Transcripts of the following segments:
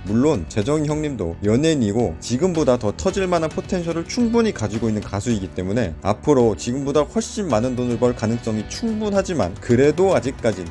물론 재정이 형님도 연예인이고 지금보다 더 터질만한 포텐셜을 충분히 가지고 있는 가수이기 때문에 앞으로 지금보다 훨씬 많은 돈을 벌 가능성이 충분하지만 그래도 아직까진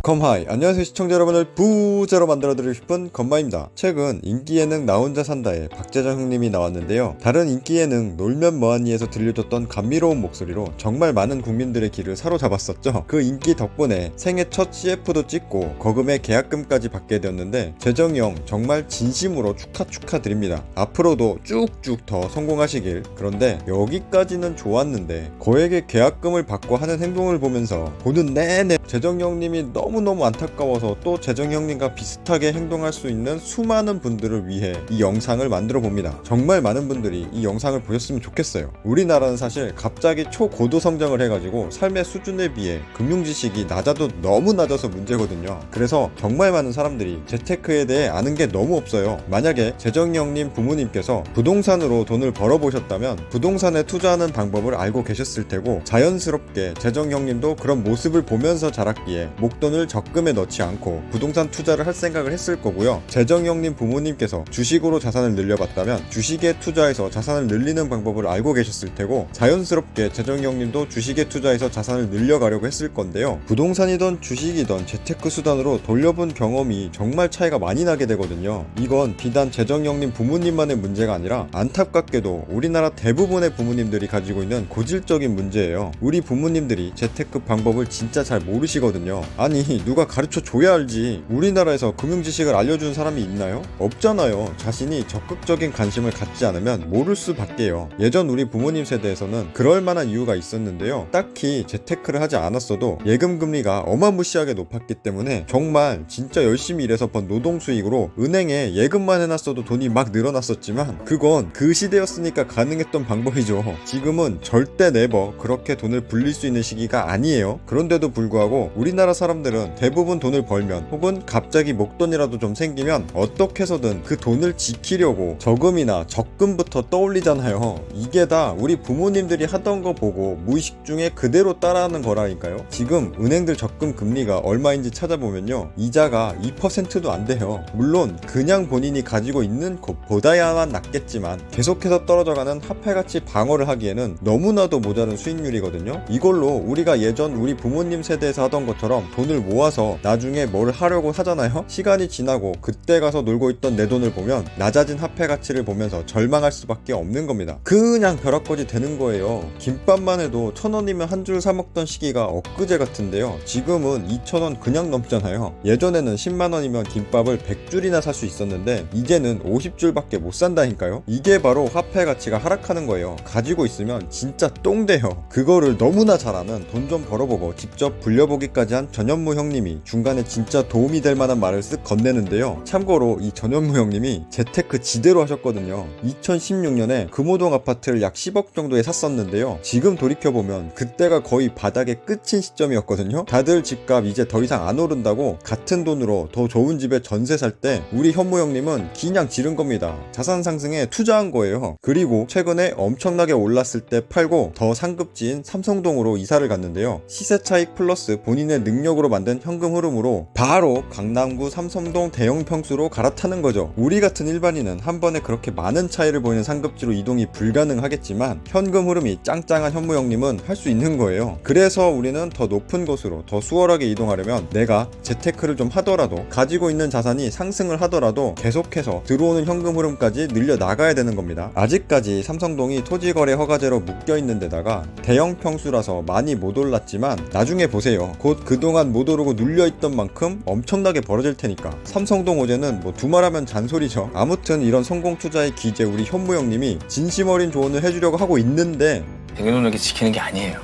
컴하이, 안녕하세요 시청자 여러분을 부자로 만들어드리고 싶은 건마입니다. 최근 인기 예능 나 혼자 산다에 박재정 형님이 나왔는데요. 다른 인기 예능 놀면 뭐하니에서 들려줬던 감미로운 목소리로 정말 많은 국민들의 귀를 사로잡았었죠. 그 인기 덕분에 생애 첫 CF도 찍고 거금의 계약금까지 받게 되었는데 재정이 형 정말 진심으로 축하드립니다. 앞으로도 쭉쭉 더 성공하시길. 그런데 여기까지는 좋았는데 거액의 계약금을 받고 하는 행동을 보면서 보는 내내 재정이 형님이 너무너무 안타까워서 또 재정이 형님과 비슷하게 행동할 수 있는 수많은 분들을 위해 이 영상을 만들어 봅니다. 정말 많은 분들이 이 영상을 보셨으면 좋겠어요. 우리나라는 사실 갑자기 초고도 성장을 해가지고 삶의 수준에 비해 금융지식이 낮아도 너무 낮아서 문제거든요. 그래서 정말 많은 사람들이 재테크에 대해 아는 게 너무 없어요. 만약에 재정이 형님 부모님께서 부동산으로 돈을 벌어보셨다면 부동산에 투자하는 방법을 알고 계셨을 테고 자연스럽게 재정이 형님도 그런 모습을 보면서 자랐기에 목돈을 적금에 넣지 않고 부동산 투자를 할 생각을 했을 거고요. 재정이 형님 부모님께서 주식으로 자산을 늘려봤다면 주식에 투자해서 자산을 늘리는 방법을 알고 계셨을 테고 자연스럽게 재정이 형님도 주식에 투자해서 자산을 늘려가려고 했을 건데요. 부동산이든 주식이든 재테크 수단으로 돌려본 경험이 정말 차이가 많이 나게 되거든요. 이건 비단 재정이 형님 부모님만의 문제가 아니라 안타깝게도 우리나라 대부분의 부모님들이 가지고 있는 고질적인 문제예요. 우리 부모님들이 재테크 방법을 진짜 잘 모르시거든요. 아니 누가 가르쳐 줘야 알지. 우리나라에서 금융지식을 알려주는 사람이 있나요? 없잖아요. 자신이 적극적인 관심을 갖지 않으면 모를 수밖에요. 예전 우리 부모님 세대에서는 그럴 만한 이유가 있었는데요. 딱히 재테크를 하지 않았어도 예금 금리가 어마무시하게 높았기 때문에 정말 진짜 열심히 일해서 번 노동 수익으로 은행에 예금만 해놨어도 돈이 막 늘어났었지만 그건 그 시대였으니까 가능했던 방법이죠. 지금은 절대 네버 그렇게 돈을 불릴 수 있는 시기가 아니에요. 그런데도 불구하고 우리나라 사람들은 대부분 돈을 벌면 혹은 갑자기 목돈이라도 좀 생기면 어떻게 해서든 그 돈을 지키려고 저금이나 적금부터 떠올리잖아요. 이게 다 우리 부모님들이 하던 거 보고 무의식 중에 그대로 따라하는 거라니까요. 지금 은행들 적금 금리가 얼마인지 찾아보면요. 이자가 2%도 안 돼요. 물론 그냥 본인이 가지고 있는 것보다야만 낫겠지만 계속해서 떨어져가는 화폐가치 방어를 하기에는 너무나도 모자른 수익률이거든요. 이걸로 우리가 예전 우리 부모님 세대에서 하던 것처럼 돈을 모아서 나중에 뭘 하려고 하잖아요. 시간이 지나고 그때 가서 놀고 있던 내 돈을 보면 낮아진 화폐 가치를 보면서 절망할 수밖에 없는 겁니다. 그냥 벼락거지 되는 거예요. 김밥만 해도 1,000원이면 한 줄 사 먹던 시기가 엊그제 같은데요. 지금은 2,000원 그냥 넘잖아요. 예전에는 10만원이면 김밥을 100줄이나 살 수 있었는데 이제는 50줄밖에 못 산다니까요. 이게 바로 화폐 가치가 하락하는 거예요. 가지고 있으면 진짜 똥 돼요. 그거를 너무나 잘 아는 돈 좀 벌어보고 직접 불려보기까지 한 전현무 형님이 중간에 진짜 도움이 될 만한 말을 쓱 건네는데요. 참고로 이 전현무 형님이 재테크 지대로 하셨거든요. 2016년에 금호동 아파트를 약 10억 정도에 샀었는데요. 지금 돌이켜보면 그때가 거의 바닥의 끝인 시점이었거든요. 다들 집값 이제 더 이상 안 오른다고 같은 돈으로 더 좋은 집에 전세 살 때 우리 현무 형님은 그냥 지른 겁니다. 자산 상승에 투자한 거예요. 그리고 최근에 엄청나게 올랐을 때 팔고 더 상급지인 삼성동으로 이사를 갔는데요. 시세 차익 플러스 본인의 능력으로 만든 현금 흐름으로 바로 강남구 삼성동 대형 평수로 갈아타는 거죠. 우리 같은 일반인은 한 번에 그렇게 많은 차이를 보이는 상급지로 이동이 불가능하겠지만 현금 흐름이 짱짱한 현무 형님은 할 수 있는 거예요. 그래서 우리는 더 높은 곳으로 더 수월하게 이동하려면 내가 재테크를 좀 하더라도 가지고 있는 자산이 상승을 하더라도 계속해서 들어오는 현금 흐름까지 늘려 나가야 되는 겁니다. 아직까지 삼성동이 토지거래 허가제로 묶여있는 데다가 대형 평수라서 많이 못 올랐지만 나중에 보세요. 곧 그동안 못 오르고 눌려있던 만큼 엄청나게 벌어질 테니까. 삼성동 오제는 뭐 두말하면 잔소리죠. 아무튼 이런 성공 투자의 기재 우리 현무 형님이 진심 어린 조언을 해주려고 하고 있는데 생존력이 지키는 게 아니에요.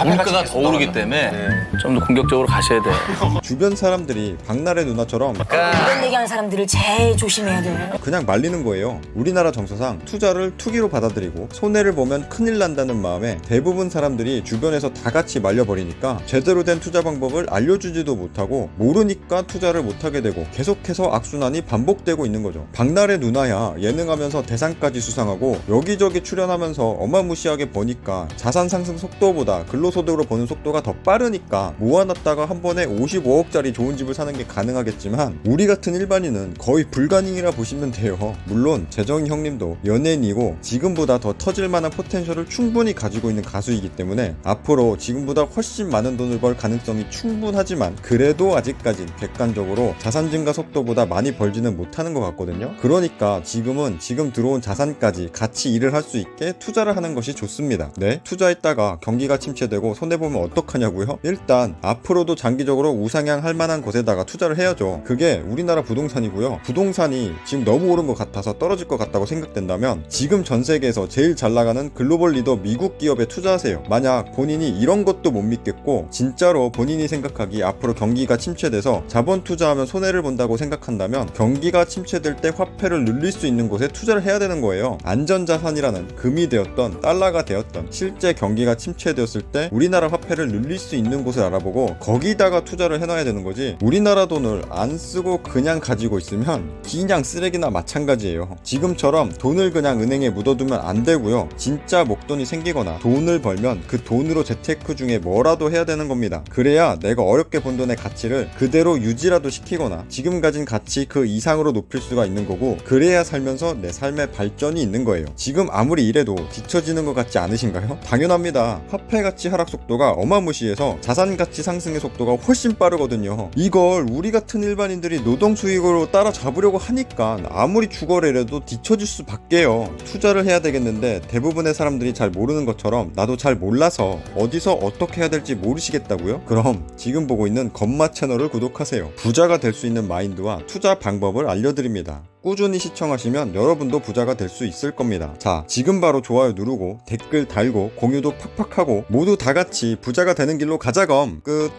물가가 더 오르기 때문에 좀 더 공격적으로 가셔야 돼요. 주변 사람들이 박나래 누나처럼 이런 얘기하는 사람들을 제일 조심해야 돼. 그냥 말리는 거예요. 우리나라 정서상 투자를 투기로 받아들이고 손해를 보면 큰일 난다는 마음에 대부분 사람들이 주변에서 다 같이 말려버리니까 제대로 된 투자 방법을 알려주지도 못하고 모르니까 투자를 못하게 되고 계속해서 악순환이 반복되고 있는 거죠. 박나래 누나야 예능하면서 대상까지 수상하고 여기저기 출연하면서 어마무시하게 버니까 자산주가 자산 상승 속도보다 근로소득으로 버는 속도가 더 빠르니까 모아놨다가 한 번에 55억짜리 좋은 집을 사는 게 가능하겠지만 우리 같은 일반인은 거의 불가능이라 보시면 돼요. 물론 재정이 형님도 연예인이고 지금보다 더 터질 만한 포텐셜을 충분히 가지고 있는 가수이기 때문에 앞으로 지금보다 훨씬 많은 돈을 벌 가능성이 충분하지만 그래도 아직까진 객관적으로 자산 증가 속도보다 많이 벌지는 못하는 것 같거든요. 그러니까 지금은 지금 들어온 자산까지 같이 일을 할 수 있게 투자를 하는 것이 좋습니다. 네? 투자했다가 경기가 침체되고 손해보면 어떡하냐고요? 일단 앞으로도 장기적으로 우상향 할 만한 곳에다가 투자를 해야죠. 그게 우리나라 부동산이고요. 부동산이 지금 너무 오른 것 같아서 떨어질 것 같다고 생각된다면 지금 전 세계에서 제일 잘 나가는 글로벌 리더 미국 기업에 투자하세요. 만약 본인이 이런 것도 못 믿겠고 진짜로 본인이 생각하기 앞으로 경기가 침체돼서 자본 투자하면 손해를 본다고 생각한다면 경기가 침체될 때 화폐를 늘릴 수 있는 곳에 투자를 해야 되는 거예요. 안전자산이라는 금이 되었던 달러가 되었던 실제 경기가 침체되었을 때 우리나라 화폐를 늘릴 수 있는 곳을 알아보고 거기다가 투자를 해놔야 되는 거지. 우리나라 돈을 안 쓰고 그냥 가지고 있으면 그냥 쓰레기나 마찬가지예요. 지금처럼 돈을 그냥 은행에 묻어두면 안 되고요. 진짜 목돈이 생기거나 돈을 벌면 그 돈으로 재테크 중에 뭐라도 해야 되는 겁니다. 그래야 내가 어렵게 번 돈의 가치를 그대로 유지라도 시키거나 지금 가진 가치 그 이상으로 높일 수가 있는 거고 그래야 살면서 내 삶의 발전이 있는 거예요. 지금 아무리 이래도 뒤처지는 것 같지 않으신가요? 당연합니다. 화폐 가치 하락 속도가 어마무시해서 자산 가치 상승의 속도가 훨씬 빠르거든요. 이걸 우리 같은 일반인들이 노동 수익으로 따라잡으려고 하니까 아무리 죽어래려도 뒤처질 수밖에요. 투자를 해야 되겠는데 대부분의 사람들이 잘 모르는 것처럼 나도 잘 몰라서 어디서 어떻게 해야 될지 모르시겠다고요? 그럼 지금 보고 있는 건마 채널을 구독하세요. 부자가 될 수 있는 마인드와 투자 방법을 알려드립니다. 꾸준히 시청하시면 여러분도 부자가 될 수 있을 겁니다. 자, 지금 바로 좋아요 누르고 댓글 달고 공유도 팍팍 하고 모두 다 같이 부자가 되는 길로 가자검. 끝.